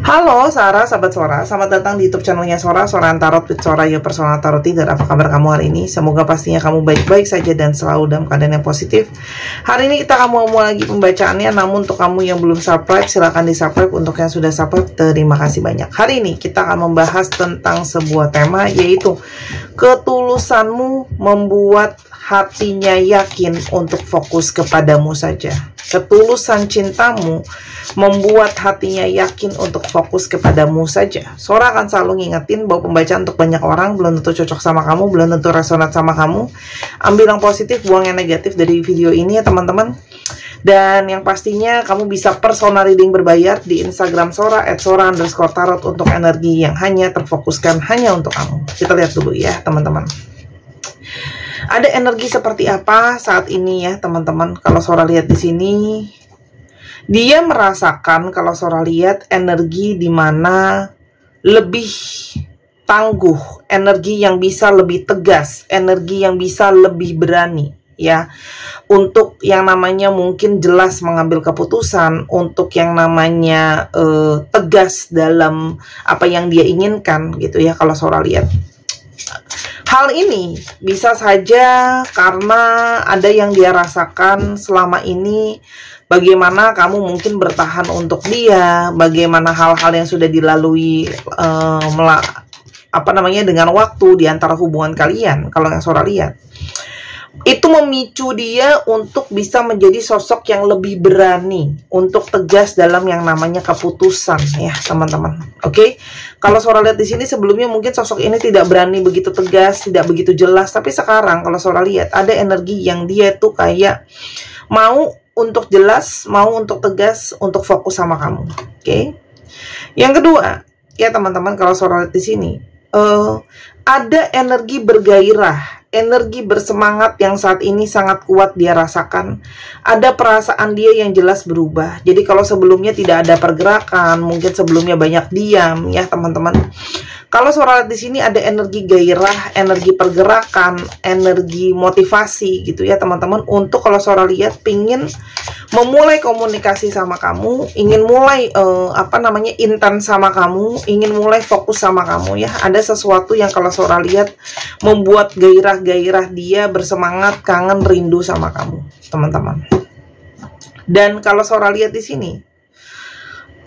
Halo Sarah, sahabat Sora, selamat datang di YouTube channelnya Sora, Sora Tarot with Sora, your personal tarot reader. Apa kabar kamu hari ini? Semoga pastinya kamu baik-baik saja dan selalu dalam keadaan yang positif. Hari ini kita akan mulai lagi pembacaannya, namun untuk kamu yang belum subscribe, silahkan di subscribe. Untuk yang sudah subscribe, terima kasih banyak. Hari ini kita akan membahas tentang sebuah tema, yaitu ketulusanmu membuat hatinya yakin untuk fokus kepadamu saja. Ketulusan cintamu membuat hatinya yakin untuk fokus kepadamu saja. Sora akan selalu ngingetin bahwa pembacaan untuk banyak orang belum tentu cocok sama kamu, belum tentu resonat sama kamu. Ambil yang positif, buang yang negatif dari video ini ya teman-teman. Dan yang pastinya kamu bisa personal reading berbayar di Instagram Sora @sora_tarot untuk energi yang hanya terfokuskan hanya untuk kamu. Kita lihat dulu ya teman-teman. Ada energi seperti apa saat ini ya teman-teman? Kalau Sora lihat di sini, dia merasakan, kalau Sora lihat, energi di mana lebih tangguh, energi yang bisa lebih tegas, energi yang bisa lebih berani ya. Untuk yang namanya mungkin jelas mengambil keputusan, untuk yang namanya tegas dalam apa yang dia inginkan gitu ya kalau Sora lihat. Hal ini bisa saja karena ada yang dia rasakan selama ini, bagaimana kamu mungkin bertahan untuk dia, bagaimana hal-hal yang sudah dilalui dengan waktu di antara hubungan kalian. Kalau yang Sora lihat, itu memicu dia untuk bisa menjadi sosok yang lebih berani, untuk tegas dalam yang namanya keputusan ya teman-teman. Oke, kalau Sora lihat di sini sebelumnya mungkin sosok ini tidak berani begitu tegas, tidak begitu jelas, tapi sekarang kalau Sora lihat ada energi yang dia tuh kayak mau untuk jelas, mau untuk tegas, untuk fokus sama kamu. Oke. Yang kedua ya teman-teman, kalau Sora lihat di sini ada energi bergairah, energi bersemangat yang saat ini sangat kuat dia rasakan. Ada perasaan dia yang jelas berubah. Jadi kalau sebelumnya tidak ada pergerakan, mungkin sebelumnya banyak diam ya teman-teman. Kalau Sora lihat di sini ada energi gairah, energi pergerakan, energi motivasi gitu ya teman-teman. Untuk kalau Sora lihat pingin memulai komunikasi sama kamu, ingin mulai intens sama kamu, ingin mulai fokus sama kamu ya. Ada sesuatu yang kalau Sora lihat membuat gairah-gairah dia bersemangat, kangen, rindu sama kamu, teman-teman. Dan kalau Sora lihat di sini,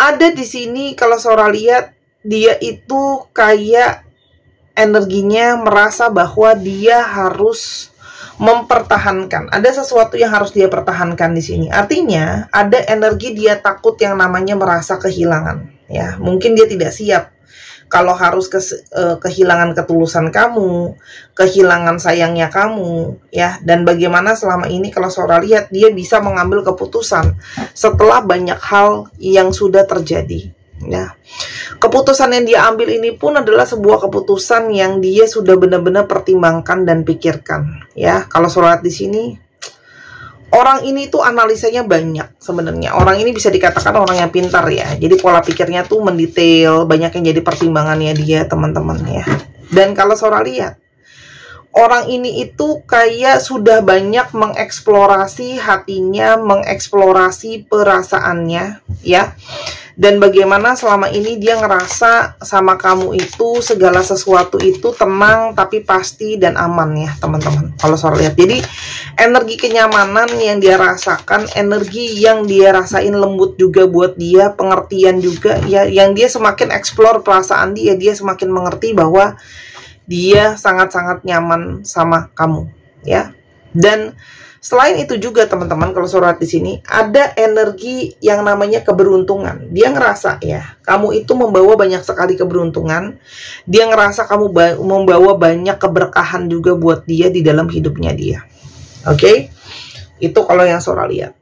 ada di sini kalau Sora lihat dia itu kayak energinya merasa bahwa dia harus mempertahankan. Ada sesuatu yang harus dia pertahankan di sini. Artinya ada energi dia takut yang namanya merasa kehilangan. Ya, mungkin dia tidak siap kalau harus kehilangan ketulusan kamu, kehilangan sayangnya kamu, ya. Dan bagaimana selama ini kalau Sora lihat dia bisa mengambil keputusan setelah banyak hal yang sudah terjadi. Ya, keputusan yang dia ambil ini pun adalah sebuah keputusan yang dia sudah benar-benar pertimbangkan dan pikirkan. Ya, kalau Sora lihat di sini, orang ini tuh analisanya banyak sebenarnya. Orang ini bisa dikatakan orang yang pintar ya. Jadi pola pikirnya tuh mendetail, banyak yang jadi pertimbangannya dia teman-teman ya. Dan kalau Sora lihat, orang ini itu kayak sudah banyak mengeksplorasi hatinya, mengeksplorasi perasaannya ya. Dan bagaimana selama ini dia ngerasa sama kamu itu segala sesuatu itu tenang tapi pasti dan aman ya teman-teman. Kalau Sora lihat, jadi energi kenyamanan yang dia rasakan, energi yang dia rasain lembut juga buat dia, pengertian juga ya, yang dia semakin eksplor perasaan dia semakin mengerti bahwa dia sangat-sangat nyaman sama kamu ya. Dan selain itu juga teman-teman, kalau Sora di sini ada energi yang namanya keberuntungan. Dia ngerasa ya, kamu itu membawa banyak sekali keberuntungan. Dia ngerasa kamu membawa banyak keberkahan juga buat dia di dalam hidupnya dia. Oke? Itu kalau yang Sora lihat.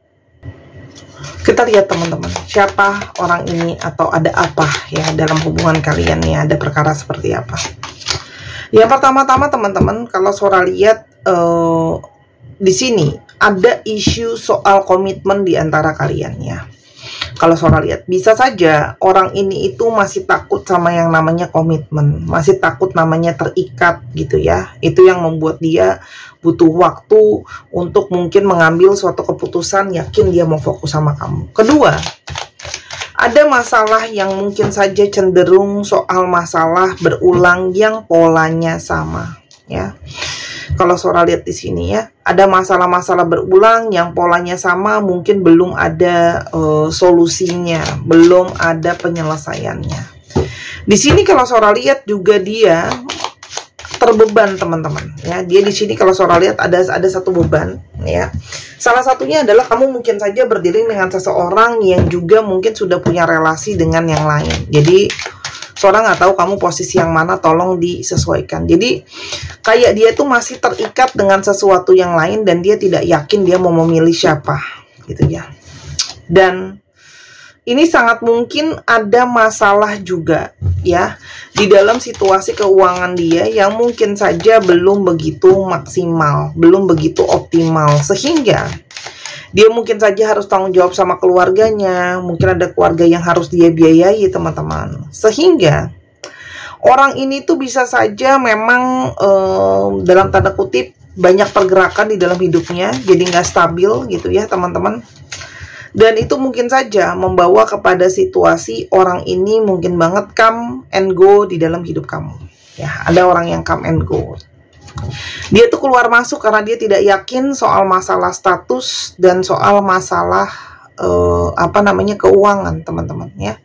Kita lihat teman-teman, siapa orang ini atau ada apa ya dalam hubungan kalian nih, ada perkara seperti apa. Yang pertama-tama teman-teman, kalau Sora lihat di sini ada isu soal komitmen di antara kalian ya. Kalau Sora lihat, bisa saja orang ini itu masih takut sama yang namanya komitmen, masih takut namanya terikat gitu ya. Itu yang membuat dia butuh waktu untuk mungkin mengambil suatu keputusan, yakin dia mau fokus sama kamu. Kedua, Ada masalah yang mungkin saja cenderung soal masalah berulang yang polanya sama, ya. Kalau Sora lihat di sini ya, ada masalah-masalah berulang yang polanya sama, mungkin belum ada solusinya, belum ada penyelesaiannya. Di sini kalau Sora lihat juga dia terbeban, teman-teman, ya. Dia di sini kalau Sora lihat ada satu beban, ya. Salah satunya adalah kamu mungkin saja berdiri dengan seseorang yang juga mungkin sudah punya relasi dengan yang lain. Jadi Sora nggak tahu kamu posisi yang mana, tolong disesuaikan. Jadi kayak dia tuh masih terikat dengan sesuatu yang lain dan dia tidak yakin dia mau memilih siapa, gitu ya. Dan ini sangat mungkin ada masalah juga, ya, di dalam situasi keuangan dia yang mungkin saja belum begitu maksimal, belum begitu optimal, sehingga dia mungkin saja harus tanggung jawab sama keluarganya, mungkin ada keluarga yang harus dia biayai, teman-teman. Sehingga orang ini tuh bisa saja memang dalam tanda kutip banyak pergerakan di dalam hidupnya, jadi nggak stabil gitu ya, teman-teman. Dan itu mungkin saja membawa kepada situasi orang ini mungkin banget come and go di dalam hidup kamu. Ya, ada orang yang come and go. Dia tuh keluar masuk karena dia tidak yakin soal masalah status dan soal masalah keuangan, teman-teman, ya.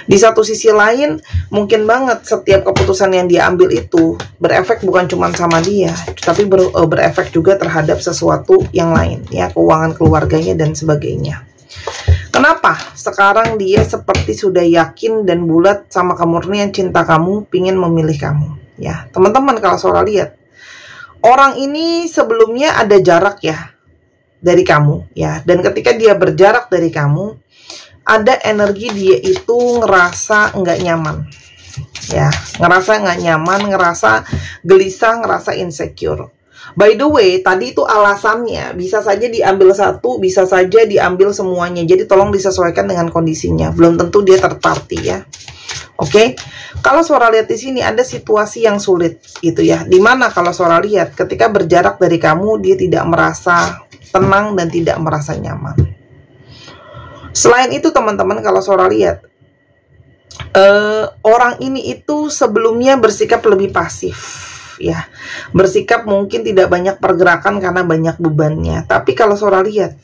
Di satu sisi lain, mungkin banget setiap keputusan yang dia ambil itu berefek bukan cuma sama dia, tapi berefek juga terhadap sesuatu yang lain, ya, keuangan keluarganya dan sebagainya. Kenapa sekarang dia seperti sudah yakin dan bulat sama kemurnian cinta kamu, pingin memilih kamu, ya, teman-teman. Kalau Sora lihat orang ini sebelumnya ada jarak ya dari kamu, ya, dan ketika dia berjarak dari kamu, ada energi dia itu ngerasa nggak nyaman, ya, ngerasa nggak nyaman, ngerasa gelisah, ngerasa insecure. By the way, tadi itu alasannya bisa saja diambil satu, bisa saja diambil semuanya. Jadi tolong disesuaikan dengan kondisinya. Belum tentu dia terparti, ya. Oke. Kalau Sora lihat di sini ada situasi yang sulit gitu ya. Dimana kalau Sora lihat ketika berjarak dari kamu, dia tidak merasa tenang dan tidak merasa nyaman. Selain itu, teman-teman, kalau Sora lihat orang ini itu sebelumnya bersikap lebih pasif, ya, bersikap mungkin tidak banyak pergerakan karena banyak bebannya. Tapi kalau Sora lihat,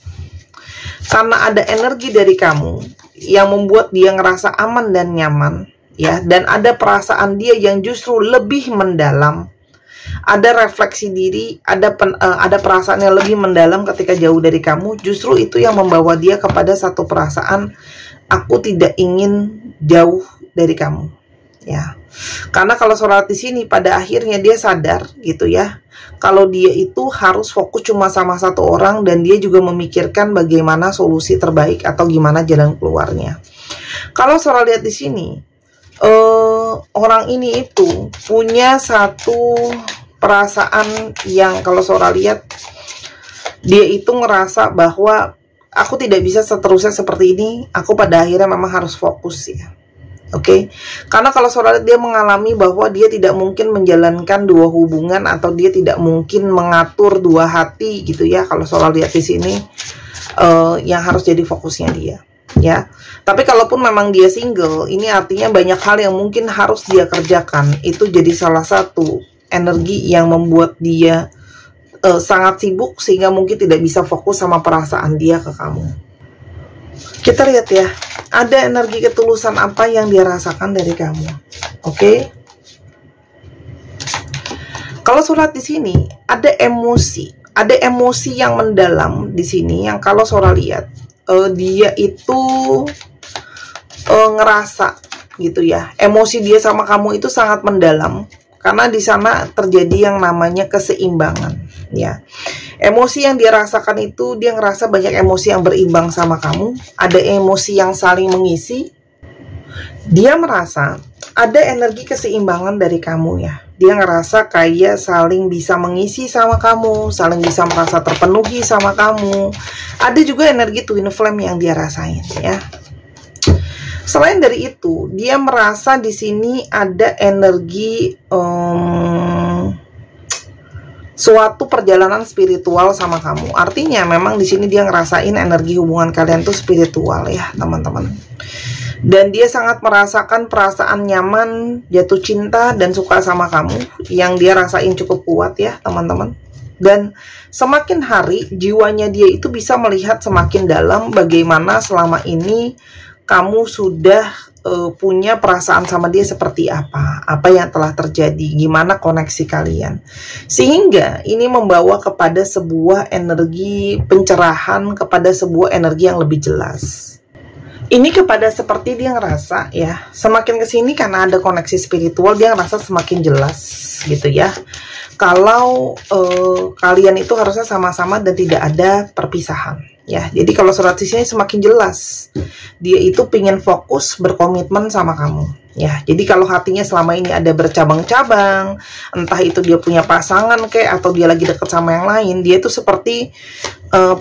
karena ada energi dari kamu yang membuat dia ngerasa aman dan nyaman, ya, dan ada perasaan dia yang justru lebih mendalam, ada refleksi diri, ada perasaan yang lebih mendalam ketika jauh dari kamu. Justru itu yang membawa dia kepada satu perasaan, aku tidak ingin jauh dari kamu, ya. Karena kalau Sora di sini pada akhirnya dia sadar gitu ya, kalau dia itu harus fokus cuma sama satu orang dan dia juga memikirkan bagaimana solusi terbaik atau gimana jalan keluarnya. Kalau Sora lihat di sini, orang ini itu punya satu perasaan yang kalau Sora lihat, dia itu ngerasa bahwa aku tidak bisa seterusnya seperti ini, aku pada akhirnya memang harus fokus, ya. Oke, karena kalau Sora lihat dia mengalami bahwa dia tidak mungkin menjalankan dua hubungan atau dia tidak mungkin mengatur dua hati gitu ya. Kalau Sora lihat di sini yang harus jadi fokusnya dia, ya. Tapi kalaupun memang dia single, ini artinya banyak hal yang mungkin harus dia kerjakan. Itu jadi salah satu energi yang membuat dia sangat sibuk sehingga mungkin tidak bisa fokus sama perasaan dia ke kamu. Kita lihat ya, ada energi ketulusan apa yang dia rasakan dari kamu. Oke. Kalau Sora di sini ada emosi yang mendalam di sini yang kalau Sora lihat dia itu ngerasa gitu ya, emosi dia sama kamu itu sangat mendalam karena di sana terjadi yang namanya keseimbangan, ya. Emosi yang dia rasakan itu, dia ngerasa banyak emosi yang berimbang sama kamu. Ada emosi yang saling mengisi. Dia merasa ada energi keseimbangan dari kamu, ya. Dia ngerasa kayak saling bisa mengisi sama kamu, saling bisa merasa terpenuhi sama kamu. Ada juga energi twin flame yang dia rasain, ya. Selain dari itu, dia merasa di sini ada energi suatu perjalanan spiritual sama kamu. Artinya memang di sini dia ngerasain energi hubungan kalian tuh spiritual ya teman-teman. Dan dia sangat merasakan perasaan nyaman, jatuh cinta, dan suka sama kamu yang dia rasain cukup kuat ya teman-teman. Dan semakin hari jiwanya dia itu bisa melihat semakin dalam bagaimana selama ini kamu sudah punya perasaan sama dia seperti apa yang telah terjadi, gimana koneksi kalian, sehingga ini membawa kepada sebuah energi pencerahan, kepada sebuah energi yang lebih jelas. Ini kepada seperti dia ngerasa ya, semakin kesini karena ada koneksi spiritual, dia ngerasa semakin jelas gitu ya, kalau kalian itu harusnya sama-sama dan tidak ada perpisahan ya. Jadi kalau surat di sini semakin jelas dia itu pingin fokus berkomitmen sama kamu ya. Jadi kalau hatinya selama ini ada bercabang-cabang, entah itu dia punya pasangan kayak atau dia lagi deket sama yang lain, dia itu seperti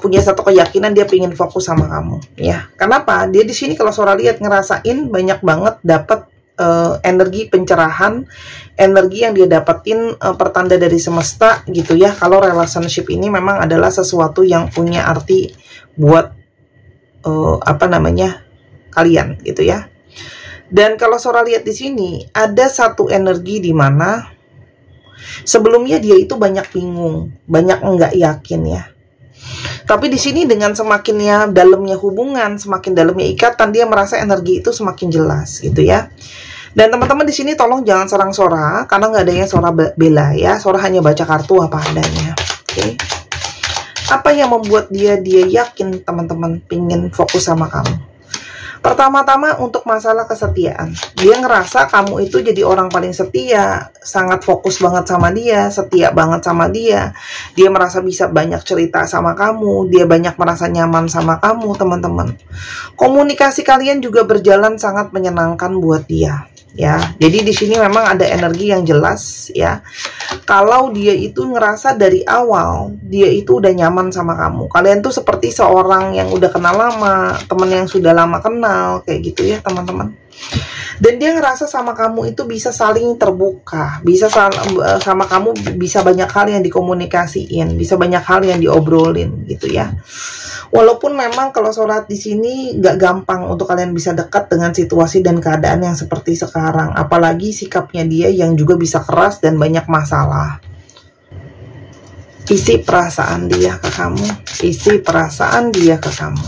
punya satu keyakinan dia pingin fokus sama kamu ya. Kenapa? Dia di sini kalau Sora lihat ngerasain banyak banget dapat energi pencerahan, energi yang dia dapetin pertanda dari semesta gitu ya. Kalau relationship ini memang adalah sesuatu yang punya arti buat kalian gitu ya. Dan kalau Sora lihat di sini ada satu energi di mana sebelumnya dia itu banyak bingung, banyak enggak yakin ya. Tapi di sini dengan semakinnya dalamnya hubungan, semakin dalamnya ikatan, dia merasa energi itu semakin jelas gitu ya. Dan teman-teman di sini tolong jangan serang Sora, karena nggak ada yang Sora bela ya. Sora hanya baca kartu apa adanya. Oke. Apa yang membuat dia yakin teman-teman pingin fokus sama kamu? Pertama-tama untuk masalah kesetiaan. Dia ngerasa kamu itu jadi orang paling setia, sangat fokus banget sama dia, setia banget sama dia. Dia merasa bisa banyak cerita sama kamu, dia banyak merasa nyaman sama kamu, teman-teman. Komunikasi kalian juga berjalan sangat menyenangkan buat dia. Ya, jadi di sini memang ada energi yang jelas ya. Kalau dia itu ngerasa dari awal dia itu udah nyaman sama kamu. Kalian tuh seperti seorang yang udah kenal lama, teman yang sudah lama kenal kayak gitu ya, teman-teman. Dan dia ngerasa sama kamu itu bisa saling terbuka, bisa sama kamu bisa banyak hal yang dikomunikasiin, bisa banyak hal yang diobrolin gitu ya. Walaupun memang kalau sholat di sini nggak gampang untuk kalian bisa dekat dengan situasi dan keadaan yang seperti sekarang. Apalagi sikapnya dia yang juga bisa keras dan banyak masalah. Isi perasaan dia ke kamu. Isi perasaan dia ke kamu.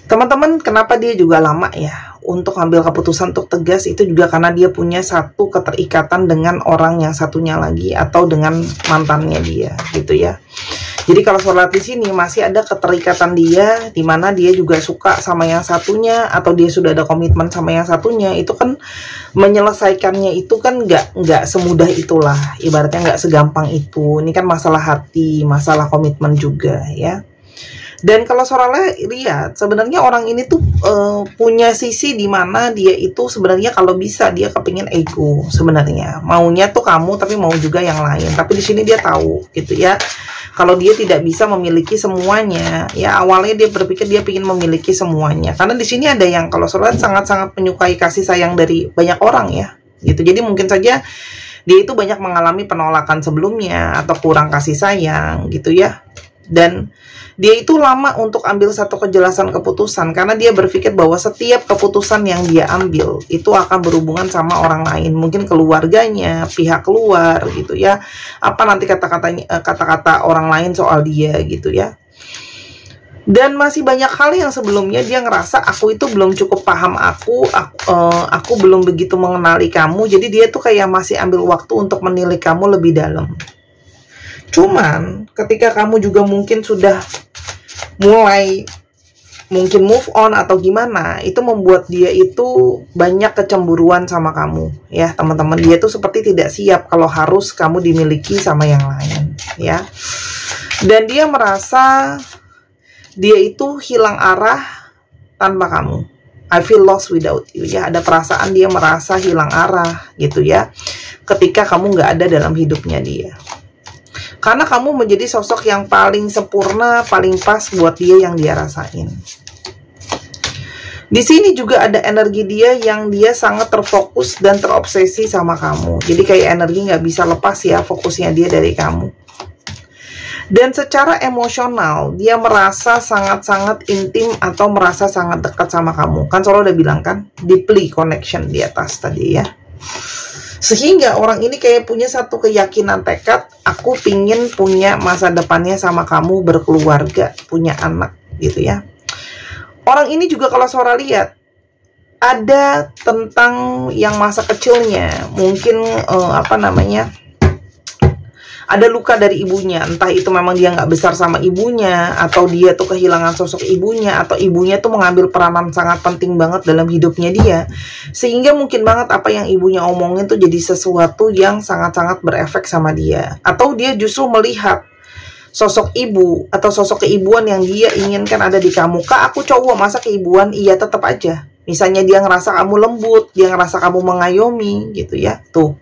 Teman-teman, kenapa dia juga lama ya untuk ambil keputusan untuk tegas? Itu juga karena dia punya satu keterikatan dengan orang yang satunya lagi atau dengan mantannya dia gitu ya. Jadi kalau sholat di sini masih ada keterikatan dia, di mana dia juga suka sama yang satunya atau dia sudah ada komitmen sama yang satunya. Itu kan menyelesaikannya itu kan nggak semudah itulah, ibaratnya nggak segampang itu. Ini kan masalah hati, masalah komitmen juga ya. Dan kalau Sorale lihat sebenarnya orang ini tuh punya sisi di mana dia itu sebenarnya kalau bisa dia kepingin ego sebenarnya. Maunya tuh kamu tapi mau juga yang lain. Tapi di sini dia tahu gitu ya. Kalau dia tidak bisa memiliki semuanya, ya awalnya dia berpikir dia ingin memiliki semuanya. Karena di sini ada yang kalau Sorale sangat-sangat menyukai kasih sayang dari banyak orang ya. Gitu. Jadi mungkin saja dia itu banyak mengalami penolakan sebelumnya atau kurang kasih sayang gitu ya. Dan dia itu lama untuk ambil satu kejelasan keputusan karena dia berpikir bahwa setiap keputusan yang dia ambil itu akan berhubungan sama orang lain, mungkin keluarganya, pihak luar gitu ya. Apa nanti kata-kata orang lain soal dia gitu ya. Dan masih banyak hal yang sebelumnya dia ngerasa aku itu belum cukup paham aku belum begitu mengenali kamu. Jadi dia tuh kayak masih ambil waktu untuk menilai kamu lebih dalam. Cuman ketika kamu juga mungkin sudah mulai mungkin move on atau gimana, itu membuat dia itu banyak kecemburuan sama kamu ya teman-teman. Dia tuh seperti tidak siap kalau harus kamu dimiliki sama yang lain ya. Dan dia merasa dia itu hilang arah tanpa kamu. I feel lost without you ya. Ada perasaan dia merasa hilang arah gitu ya ketika kamu nggak ada dalam hidupnya dia. Karena kamu menjadi sosok yang paling sempurna, paling pas buat dia yang dia rasain. Di sini juga ada energi dia yang dia sangat terfokus dan terobsesi sama kamu. Jadi kayak energi nggak bisa lepas ya fokusnya dia dari kamu. Dan secara emosional dia merasa sangat-sangat intim atau merasa sangat dekat sama kamu. Kan Sora udah bilang kan, deeply connection di atas tadi ya. Sehingga orang ini kayak punya satu keyakinan tekad, aku pingin punya masa depannya sama kamu, berkeluarga, punya anak gitu ya. Orang ini juga kalau Sora lihat ada tentang yang masa kecilnya, mungkin ada luka dari ibunya, entah itu memang dia nggak besar sama ibunya, atau dia tuh kehilangan sosok ibunya, atau ibunya tuh mengambil peranan sangat penting banget dalam hidupnya dia, sehingga mungkin banget apa yang ibunya omongin tuh jadi sesuatu yang sangat-sangat berefek sama dia, atau dia justru melihat sosok ibu atau sosok keibuan yang dia inginkan ada di kamu. Kak, aku cowok, masa keibuan? Iya, tetap aja. Misalnya dia ngerasa kamu lembut, dia ngerasa kamu mengayomi gitu ya. Tuh,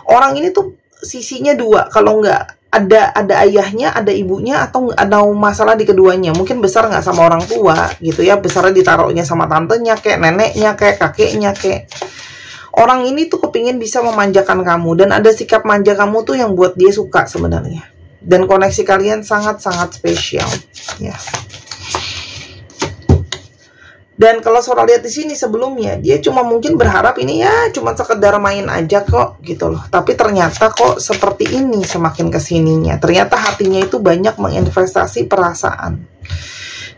orang ini tuh sisinya dua. Kalau nggak ada ayahnya, ada ibunya, atau ada masalah di keduanya. Mungkin besar nggak sama orang tua gitu ya, besarnya ditaruhnya sama tantenya kayak neneknya kayak kakeknya kayak. Orang ini tuh kepingin bisa memanjakan kamu, dan ada sikap manja kamu tuh yang buat dia suka sebenarnya. Dan koneksi kalian sangat-sangat spesial ya. Dan kalau Sora lihat di sini sebelumnya, dia cuma mungkin berharap ini ya cuma sekedar main aja kok gitu loh. Tapi ternyata kok seperti ini semakin kesininya. Ternyata hatinya itu banyak menginvestasi perasaan.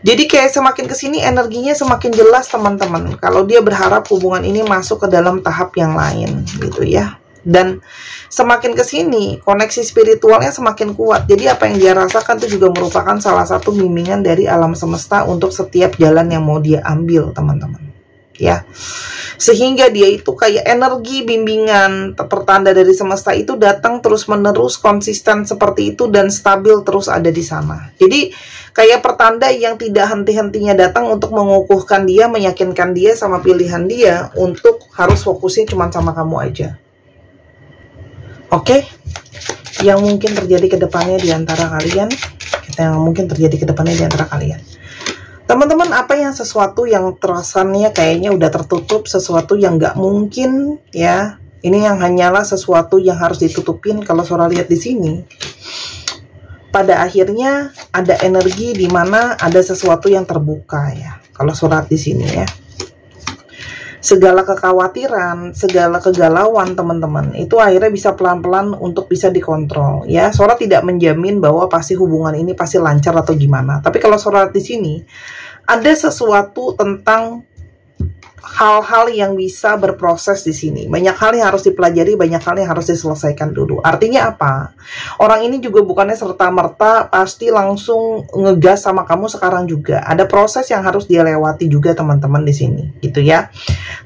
Jadi kayak semakin kesini energinya semakin jelas teman-teman. Kalau dia berharap hubungan ini masuk ke dalam tahap yang lain gitu ya. Dan semakin kesini koneksi spiritualnya semakin kuat. Jadi apa yang dia rasakan itu juga merupakan salah satu bimbingan dari alam semesta untuk setiap jalan yang mau dia ambil teman-teman ya. Sehingga dia itu kayak energi bimbingan pertanda dari semesta itu datang terus menerus, konsisten seperti itu, dan stabil terus ada di sana. Jadi kayak pertanda yang tidak henti-hentinya datang untuk mengukuhkan dia, meyakinkan dia sama pilihan dia untuk harus fokusnya cuma sama kamu aja. Oke, yang mungkin terjadi ke depannya di antara kalian, teman-teman, apa yang sesuatu yang terasannya kayaknya udah tertutup, sesuatu yang nggak mungkin ya, ini yang hanyalah sesuatu yang harus ditutupin. Kalau Sora lihat di sini, pada akhirnya ada energi di mana ada sesuatu yang terbuka ya. Kalau Sora di sini ya. Segala kekhawatiran, segala kegalauan teman-teman, itu akhirnya bisa pelan-pelan untuk bisa dikontrol ya. Sora tidak menjamin bahwa pasti hubungan ini pasti lancar atau gimana. Tapi kalau Sora di sini ada sesuatu tentang hal-hal yang bisa berproses di sini. Banyak hal yang harus dipelajari, banyak hal yang harus diselesaikan dulu. Artinya apa? Orang ini juga bukannya serta-merta pasti langsung ngegas sama kamu sekarang juga. Ada proses yang harus dia lewati juga teman-teman di sini, gitu ya.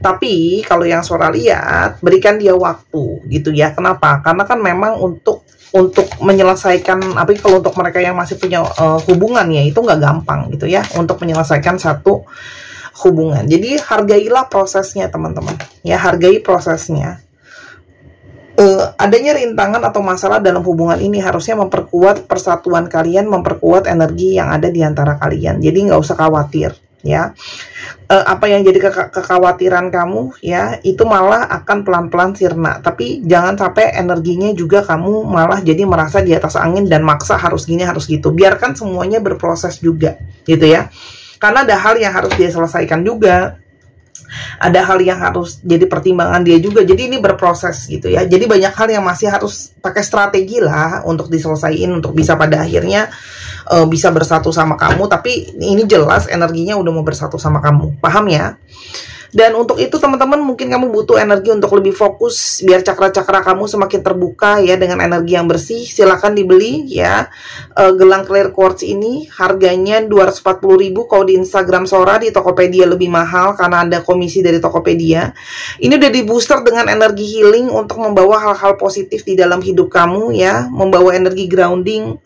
Tapi kalau yang Sora lihat, berikan dia waktu, gitu ya. Kenapa? Karena kan memang untuk menyelesaikan, tapi kalau untuk mereka yang masih punya hubungan ya, itu nggak gampang gitu ya, untuk menyelesaikan satu hubungan. Jadi hargailah prosesnya teman-teman ya, hargai prosesnya. Adanya rintangan atau masalah dalam hubungan ini harusnya memperkuat persatuan kalian, memperkuat energi yang ada di antara kalian. Jadi nggak usah khawatir ya. Apa yang jadi kekhawatiran kamu ya, itu malah akan pelan-pelan sirna. Tapi jangan sampai energinya juga kamu malah jadi merasa di atas angin dan maksa harus gini harus gitu. Biarkan semuanya berproses juga gitu ya. Karena ada hal yang harus dia selesaikan juga, ada hal yang harus jadi pertimbangan dia juga. Jadi ini berproses gitu ya. Jadi banyak hal yang masih harus pakai strategi lah untuk diselesaikan, untuk bisa pada akhirnya bisa bersatu sama kamu. Tapi ini jelas energinya udah mau bersatu sama kamu, paham ya? Dan untuk itu teman-teman mungkin kamu butuh energi untuk lebih fokus biar cakra-cakra kamu semakin terbuka ya dengan energi yang bersih. Silahkan dibeli ya. Gelang clear quartz ini harganya 240.000 kalau di Instagram Sora. Di Tokopedia lebih mahal karena ada komisi dari Tokopedia. Ini udah di booster dengan energi healing untuk membawa hal-hal positif di dalam hidup kamu ya, membawa energi grounding,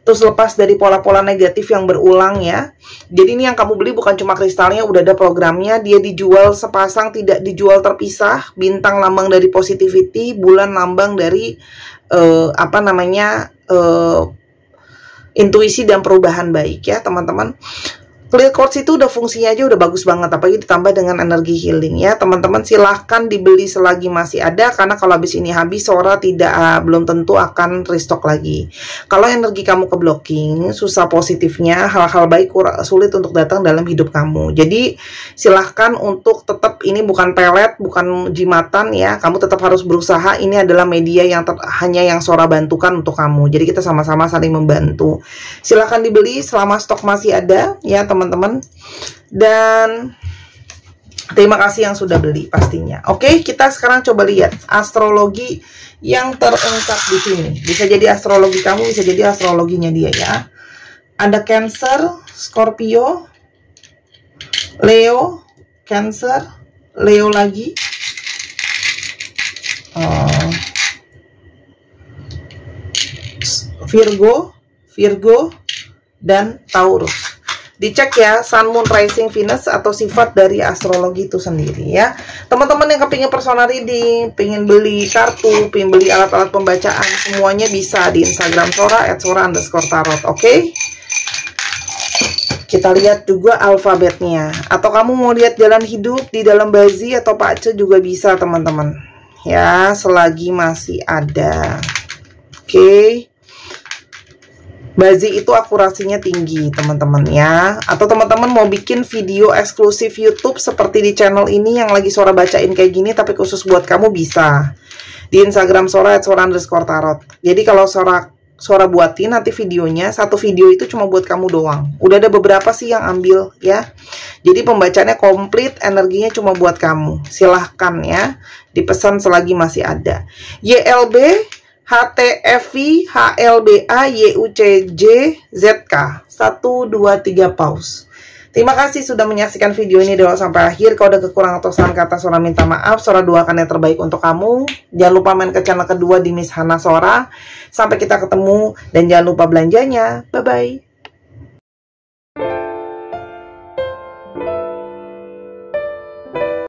terus lepas dari pola-pola negatif yang berulang ya. Jadi ini yang kamu beli bukan cuma kristalnya, udah ada programnya. Dia dijual sepasang, tidak dijual terpisah. Bintang lambang dari positivity, bulan lambang dari intuisi dan perubahan baik ya teman-teman. Clear quartz itu udah fungsinya aja udah bagus banget, apalagi ditambah dengan energi healing ya. Teman-teman silahkan dibeli selagi masih ada, karena kalau habis ini habis Sora belum tentu akan restock lagi. Kalau energi kamu keblocking, susah positifnya, hal-hal baik sulit untuk datang dalam hidup kamu. Jadi silahkan untuk tetap, ini bukan pelet, bukan jimatan ya. Kamu tetap harus berusaha. Ini adalah media yang hanya yang Sora bantukan untuk kamu. Jadi kita sama-sama saling membantu. Silahkan dibeli selama stok masih ada ya teman-teman, dan terima kasih yang sudah beli pastinya. Oke, kita sekarang coba lihat astrologi yang terungkap di sini. Bisa jadi astrologi kamu, bisa jadi astrologinya dia ya. Ada Cancer, Scorpio, Leo, Cancer, Leo lagi, Virgo, dan Taurus. Dicek ya Sun, Moon, Rising, Venus atau sifat dari astrologi itu sendiri ya. Teman-teman yang kepingin personal reading, pengen beli kartu, pengen beli alat-alat pembacaan, semuanya bisa di Instagram Sora @sora_tarot. Oke? Kita lihat juga alfabetnya. Atau kamu mau lihat jalan hidup di dalam Bazi atau Pak Ce juga bisa teman-teman. Ya, selagi masih ada. Oke. Bazi itu akurasinya tinggi teman-teman ya. Atau teman-teman mau bikin video eksklusif YouTube seperti di channel ini yang lagi Sora bacain kayak gini, tapi khusus buat kamu, bisa di Instagram Sora @sora_tarot. Jadi kalau Sora buatin nanti videonya, satu video itu cuma buat kamu doang. Udah ada beberapa sih yang ambil ya. Jadi pembacaannya komplit, energinya cuma buat kamu. Silahkan ya, dipesan selagi masih ada. YLB HTFI HLBA YUCJ ZK 123 paus. Terima kasih sudah menyaksikan video ini dari awal sampai akhir. Kalau ada kekurangan atau salah kata, Sora minta maaf. Sora doakan yang terbaik untuk kamu. Jangan lupa main ke channel kedua di Miss Hana Sora. Sampai kita ketemu, dan jangan lupa belanjanya. Bye bye.